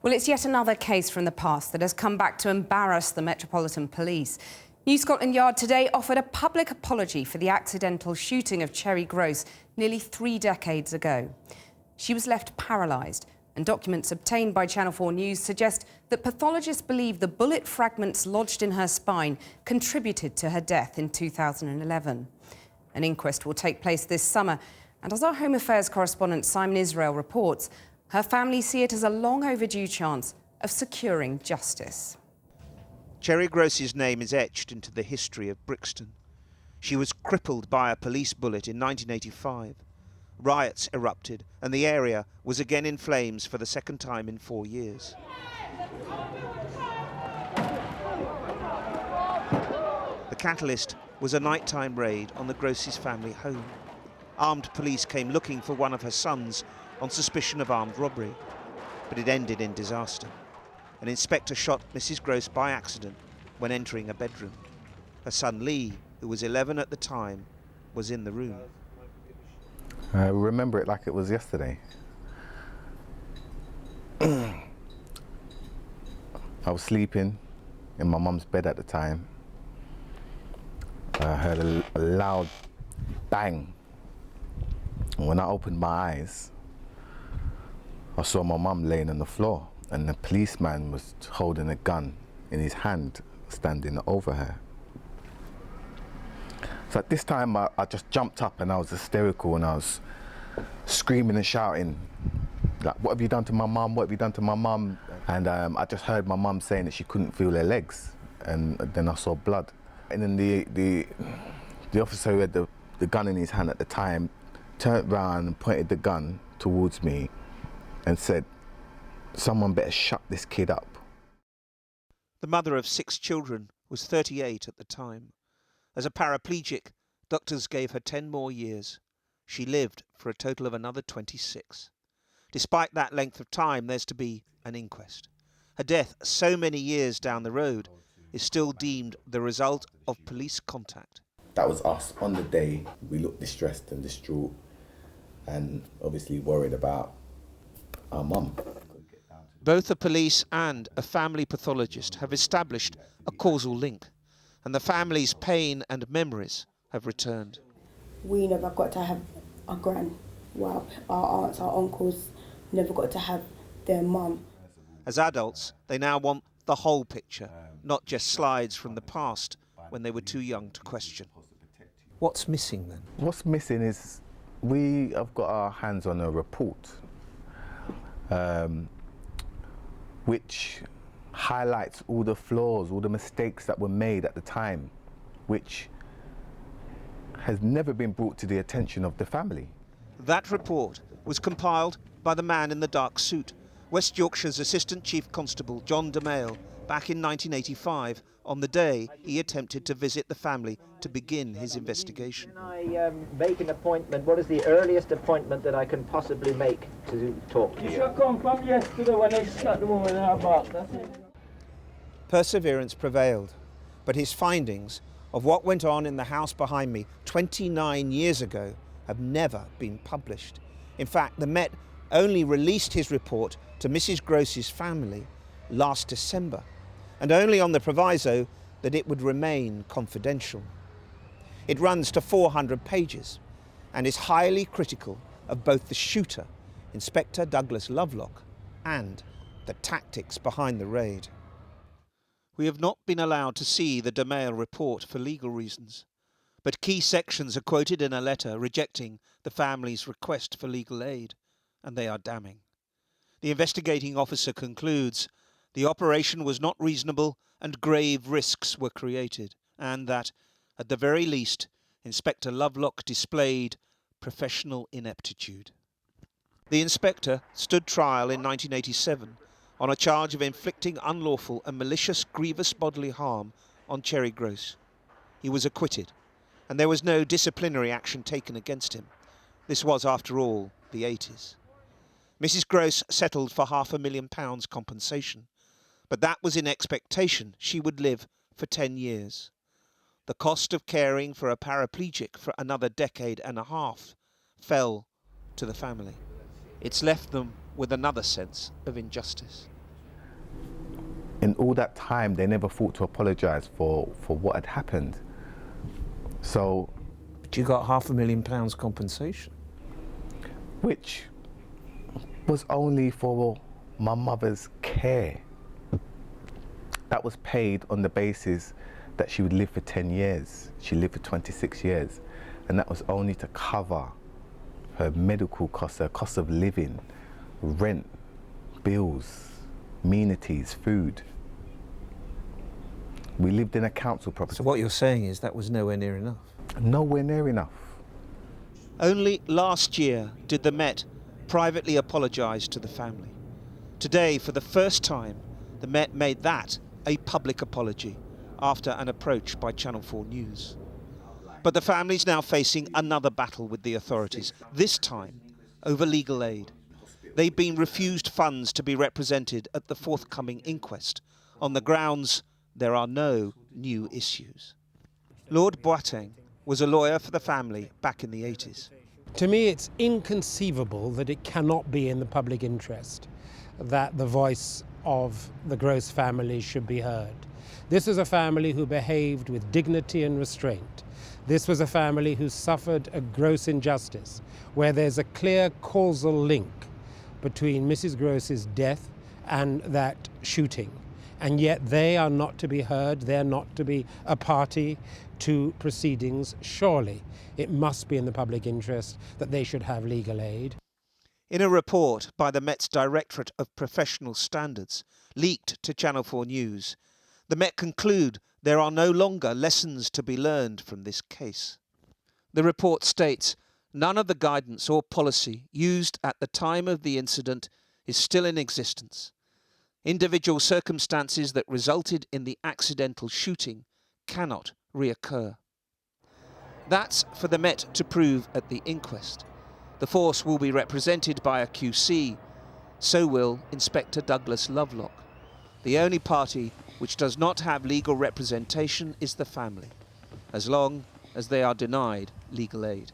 Well, it's yet another case from the past that has come back to embarrass the Metropolitan Police. New Scotland Yard today offered a public apology for the accidental shooting of Cherry Groce nearly 3 decades ago. She was left paralysed, and documents obtained by Channel 4 News suggest that pathologists believe the bullet fragments lodged in her spine contributed to her death in 2011. An inquest will take place this summer, and as our Home Affairs correspondent Simon Israel reports, her family see it as a long overdue chance of securing justice. Cherry Groce's name is etched into the history of Brixton. She was crippled by a police bullet in 1985. Riots erupted and the area was again in flames for the second time in 4 years. The catalyst was a nighttime raid on the Groce's family home. Armed police came looking for one of her sons on suspicion of armed robbery, but it ended in disaster. An inspector shot Mrs. Groce by accident when entering a bedroom. Her son Lee, who was 11 at the time, was in the room. I remember it like it was yesterday. I was sleeping in my mum's bed at the time. I heard a loud bang. And when I opened my eyes, I saw my mum laying on the floor, and the policeman was holding a gun in his hand, standing over her. So at this time, I just jumped up and I was hysterical and I was screaming and shouting, like, "What have you done to my mum? What have you done to my mum?" And I just heard my mum saying that she couldn't feel her legs, and then I saw blood. And then the officer who had the gun in his hand at the time turned round and pointed the gun towards me and said, "Someone better shut this kid up." The mother of 6 children was 38 at the time. As a paraplegic, doctors gave her 10 more years. She lived for a total of another 26. Despite that length of time, there's to be an inquest. Her death, so many years down the road, is still deemed the result of police contact. That was us on the day. We looked distressed and distraught and obviously worried about our mum. Both the police and a family pathologist have established a causal link, and the family's pain and memories have returned. We never got to have our gran, well, our aunts, our uncles never got to have their mum. As adults, they now want the whole picture, not just slides from the past when they were too young to question. What's missing then? What's missing is we have got our hands on a report which highlights all the flaws, all the mistakes that were made at the time, which has never been brought to the attention of the family. That report was compiled by the man in the dark suit, West Yorkshire's Assistant Chief Constable John DeMail, back in 1985, on the day he attempted to visit the family to begin his investigation. Can I make an appointment? What is the earliest appointment that I can possibly make to talk to you? You should come from yesterday when they shot the woman in our back. That's it. Perseverance prevailed, but his findings of what went on in the house behind me 29 years ago have never been published. In fact, the Met only released his report to Mrs. Groce's family last December, and only on the proviso that it would remain confidential. It runs to 400 pages and is highly critical of both the shooter, Inspector Douglas Lovelock, and the tactics behind the raid. We have not been allowed to see the DeMail report for legal reasons, but key sections are quoted in a letter rejecting the family's request for legal aid, and they are damning. The investigating officer concludes the operation was not reasonable and grave risks were created, and that, at the very least, Inspector Lovelock displayed professional ineptitude. The inspector stood trial in 1987 on a charge of inflicting unlawful and malicious grievous bodily harm on Cherry Groce. He was acquitted, and there was no disciplinary action taken against him. This was, after all, the 80s. Mrs. Groce settled for £500,000 compensation, but that was in expectation she would live for 10 years. The cost of caring for a paraplegic for another decade and a half fell to the family. It's left them with another sense of injustice. in all that time, they never thought to apologise for what had happened. So, But you got £500,000 compensation. which was only for my mother's care. That was paid on the basis that she would live for 10 years. She lived for 26 years. And that was only to cover her medical costs, her cost of living, rent, bills, amenities, food. We lived in a council property. So what you're saying is that was nowhere near enough. Nowhere near enough. Only last year did the Met privately apologise to the family. Today, for the first time, the Met made that a public apology after an approach by Channel 4 News. But the family's now facing another battle with the authorities, this time over legal aid. They've been refused funds to be represented at the forthcoming inquest on the grounds there are no new issues. Lord Boateng was a lawyer for the family back in the 80s. To me, it's inconceivable that it cannot be in the public interest that the voice of the Groce family should be heard. This is a family who behaved with dignity and restraint. This was a family who suffered a gross injustice, where there's a clear causal link between Mrs. Groce's death and that shooting. And yet they are not to be heard, they're not to be a party to proceedings. Surely it must be in the public interest that they should have legal aid. In a report by the Met's Directorate of Professional Standards, leaked to Channel 4 News, the Met conclude there are no longer lessons to be learned from this case. The report states none of the guidance or policy used at the time of the incident is still in existence. Individual circumstances that resulted in the accidental shooting cannot reoccur. That's for the Met to prove at the inquest. The force will be represented by a QC, so will Inspector Douglas Lovelock. The only party which does not have legal representation is the family, as long as they are denied legal aid.